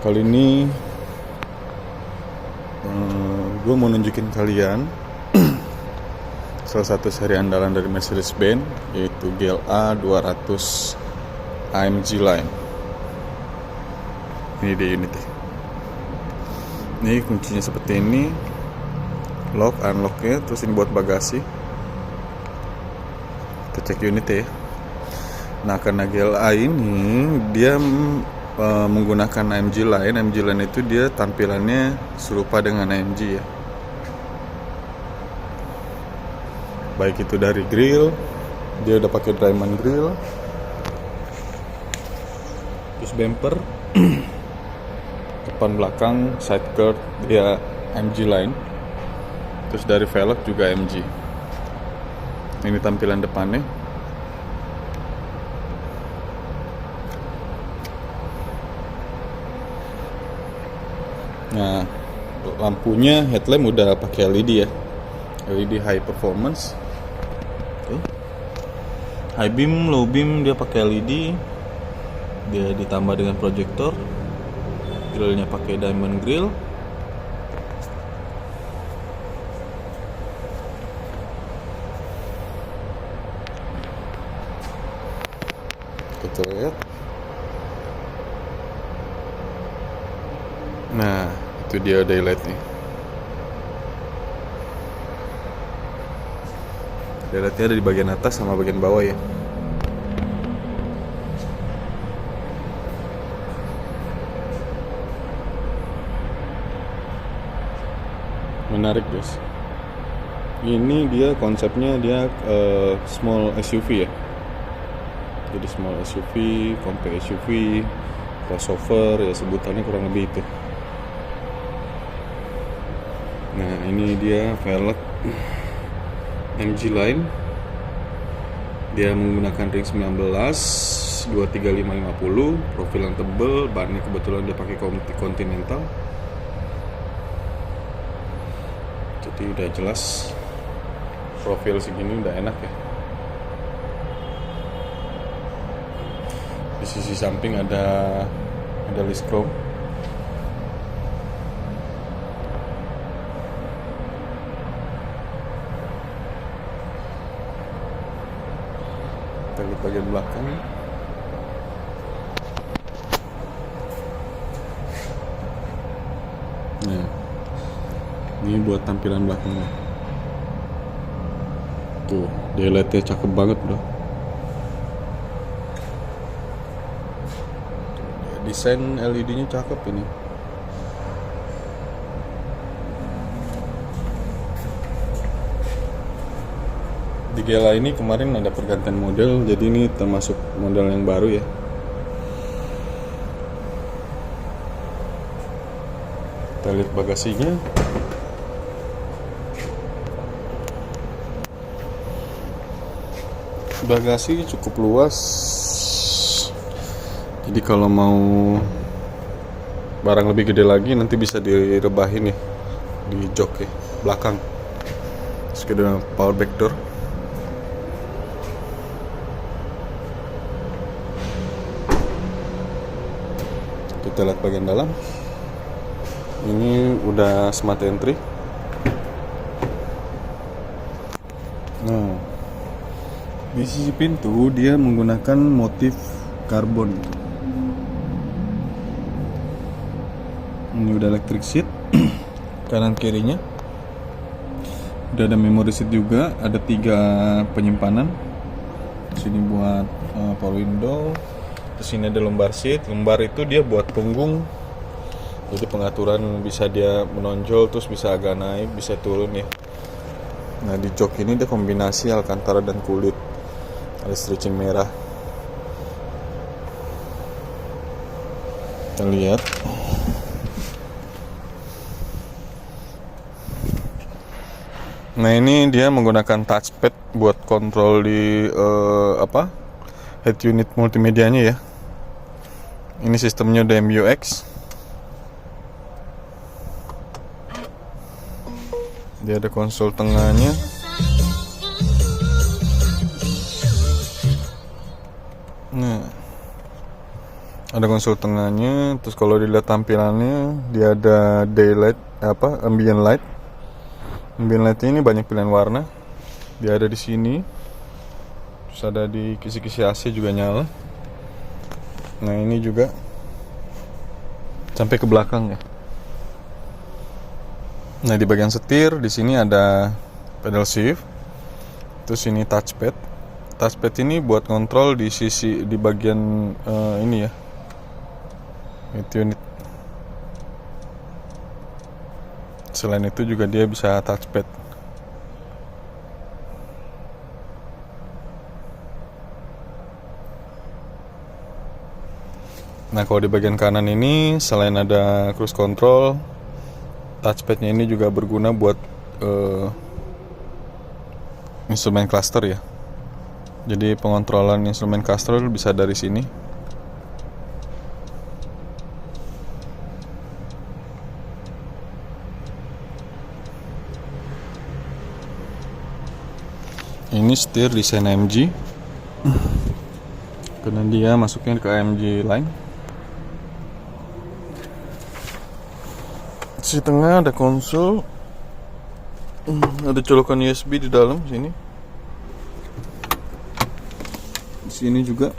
Kali ini gue mau nunjukin kalian salah satu seri andalan dari Mercedes-Benz, yaitu GLA 200 AMG Line. Ini dia unitnya. Ini kuncinya seperti ini, lock, unlocknya, terus ini buat bagasi. Kita cek unitnya ya. Nah, karena GLA ini dia menggunakan AMG Line. AMG Line itu dia tampilannya serupa dengan AMG ya. Baik itu dari grill, dia udah pakai Diamond grill. Terus bumper, depan belakang side curb dia AMG Line. Terus dari velg juga AMG. Ini tampilan depannya. Nah, lampunya headlamp udah pakai LED ya, LED high performance. High beam, low beam dia pakai LED, dia ditambah dengan proyektor. Grillnya pakai diamond grill. Kita lihat. Nah, itu dia daylightnya. Daylightnya ada di bagian atas sama bagian bawah ya. Menarik guys. Ini dia konsepnya dia small SUV ya. Jadi small SUV, compact SUV, crossover ya, sebutannya kurang lebih itu. Nah, ini dia velg AMG Line. Dia menggunakan ring 19 23550, profil yang tebal, bannya kebetulan dia pakai Continental. Jadi udah jelas profil segini udah enak ya. Di sisi samping ada list chrome. Kita lihat bagian belakang. Nah, ini buat tampilan belakangnya. Tuh, daylightnya cakep banget bro. Desain LED-nya cakep ini. Di GLA ini kemarin ada pergantian model, jadi ini termasuk model yang baru ya. Kita lihat bagasinya. Bagasi cukup luas. Jadi kalau mau barang lebih gede lagi nanti bisa direbahin ya di jok ya belakang. Terus ada power back door. Kita lihat bagian dalam. Ini udah smart entry. Nah, di sisi pintu dia menggunakan motif karbon. Ini udah electric seat. Kanan kirinya udah ada memory seat juga. Ada 3 penyimpanan. Sini buat power window. Terus ini ada lumbar seat. Lumbar itu dia buat punggung. Jadi pengaturan bisa dia menonjol, terus bisa agak naik, bisa turun ya. Nah, di jok ini dia kombinasi alcantara dan kulit. Ada stretching merah. Kita lihat. Nah, ini dia menggunakan touchpad buat kontrol di head unit multimedianya ya. Ini sistemnya udah MBUX. Dia ada konsol tengahnya. Nah, Ada konsol tengahnya. Terus kalau dilihat tampilannya, dia ada daylight, ambient light. Ambient light ini banyak pilihan warna. Dia ada di sini. Terus ada di kisi-kisi AC juga nyala. Nah ini juga sampai ke belakang ya. Nah di bagian setir di sini ada pedal shift. Terus ini touchpad. Touchpad ini buat kontrol di sisi di bagian ini ya. Unit. Selain itu juga dia bisa touchpad. Nah kalau di bagian kanan ini selain ada cruise control, touchpadnya ini juga berguna buat instrumen cluster ya. Jadi pengontrolan instrumen cluster bisa dari sini. Ini setir desain AMG karena dia masuknya ke AMG line. Di tengah ada konsol, ada colokan USB di dalam sini. Di sini juga.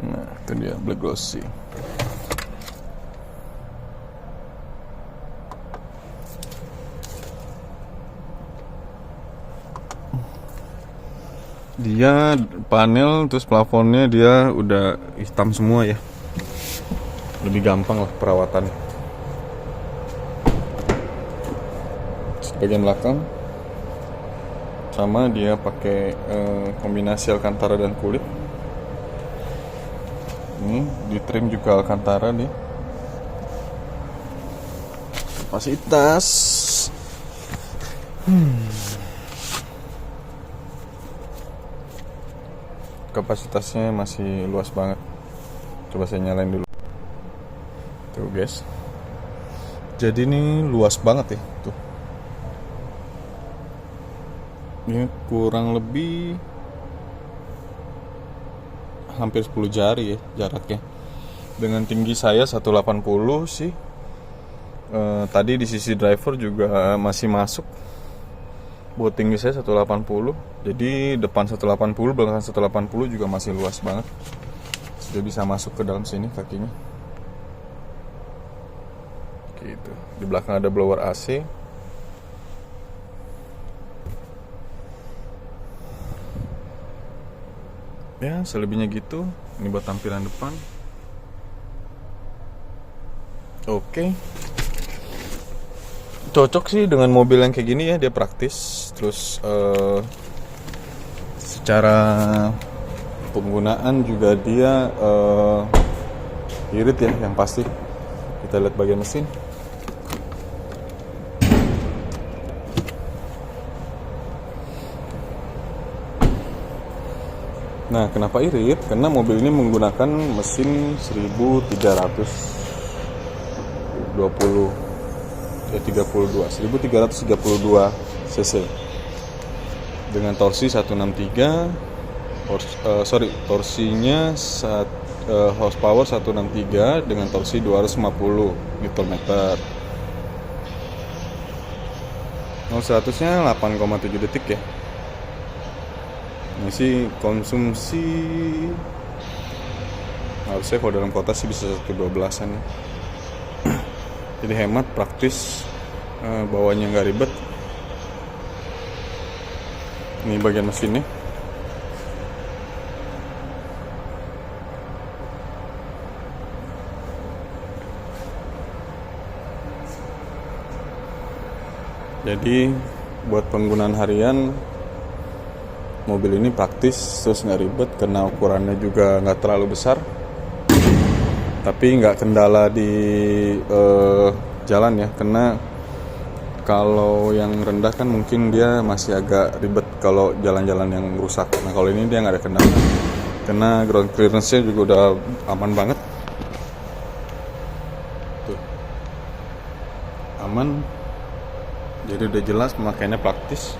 Nah, itu dia black glossy. Dia panel terus plafonnya dia udah hitam semua ya. Lebih gampang lah perawatannya. Bagian belakang sama dia pakai kombinasi Alcantara dan kulit. Ini di trim juga Alcantara nih. Kapasitas kapasitasnya masih luas banget. Coba saya nyalain dulu. Tuh guys. Jadi ini luas banget ya. Tuh. Ini kurang lebih hampir 10 jari ya jaraknya. Dengan tinggi saya 180 sih. Tadi di sisi driver juga masih masuk. Buat tinggi saya 180. Jadi depan 180, belakang 180 juga masih luas banget. Sudah bisa masuk ke dalam sini kakinya. Gitu. Di belakang ada blower AC. Ya, selebihnya gitu. Ini buat tampilan depan. Oke. Cocok sih dengan mobil yang kayak gini ya, dia praktis. Terus secara penggunaan juga dia irit ya, yang pasti. Kita lihat bagian mesin. Nah, kenapa irit? Karena mobil ini menggunakan mesin 1332 cc dengan torsi 163, torsinya horsepower 163 dengan torsi 250 Nm. 0-100-nya 8,7 detik ya. Ini sih konsumsi harusnya kalau dalam kota sih bisa 112-an ya. Jadi hemat, praktis, bawanya nggak ribet. Ini bagian mesinnya. Jadi buat penggunaan harian mobil ini praktis, terus nggak ribet karena ukurannya juga nggak terlalu besar. Tapi nggak kendala di jalan ya, karena kalau yang rendah kan mungkin dia masih agak ribet kalau jalan-jalan yang rusak. Nah kalau ini dia nggak ada kendala, karena ground clearance-nya juga udah aman banget. Tuh. Aman, jadi udah jelas, pemakaiannya praktis.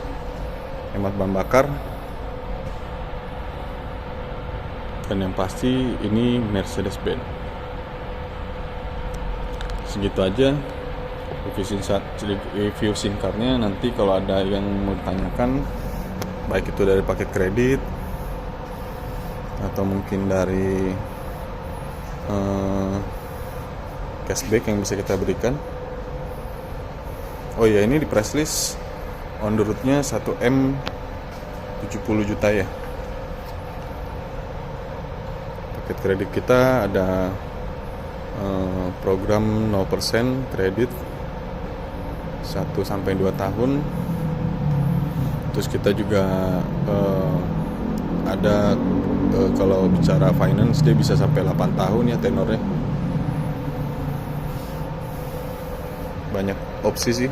hemat bahan bakar. Dan yang pasti ini Mercedes-Benz. Segitu aja review SIM cardnya. Nanti kalau ada yang mau ditanyakan, baik itu dari paket kredit atau mungkin dari cashback yang bisa kita berikan. Oh ya, ini di price list on the road-nya 1M 70 juta ya. Paket kredit kita ada program 0% kredit 1-2 tahun. Terus kita juga ada kalau bicara finance dia bisa sampai 8 tahun ya tenornya. Banyak opsi sih.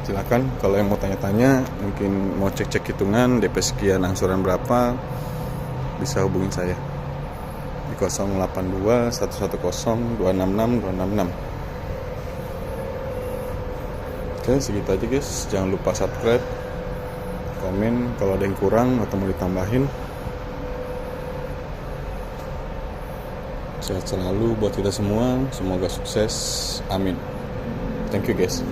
Silakan kalau yang mau tanya-tanya, mungkin mau cek-cek hitungan DP sekian, angsuran berapa, bisa hubungin saya di 082 110 266 266. Oke, segitu aja guys. Jangan lupa subscribe, komen kalau ada yang kurang atau mau ditambahin. Sehat selalu buat kita semua, semoga sukses, amin. Thank you guys.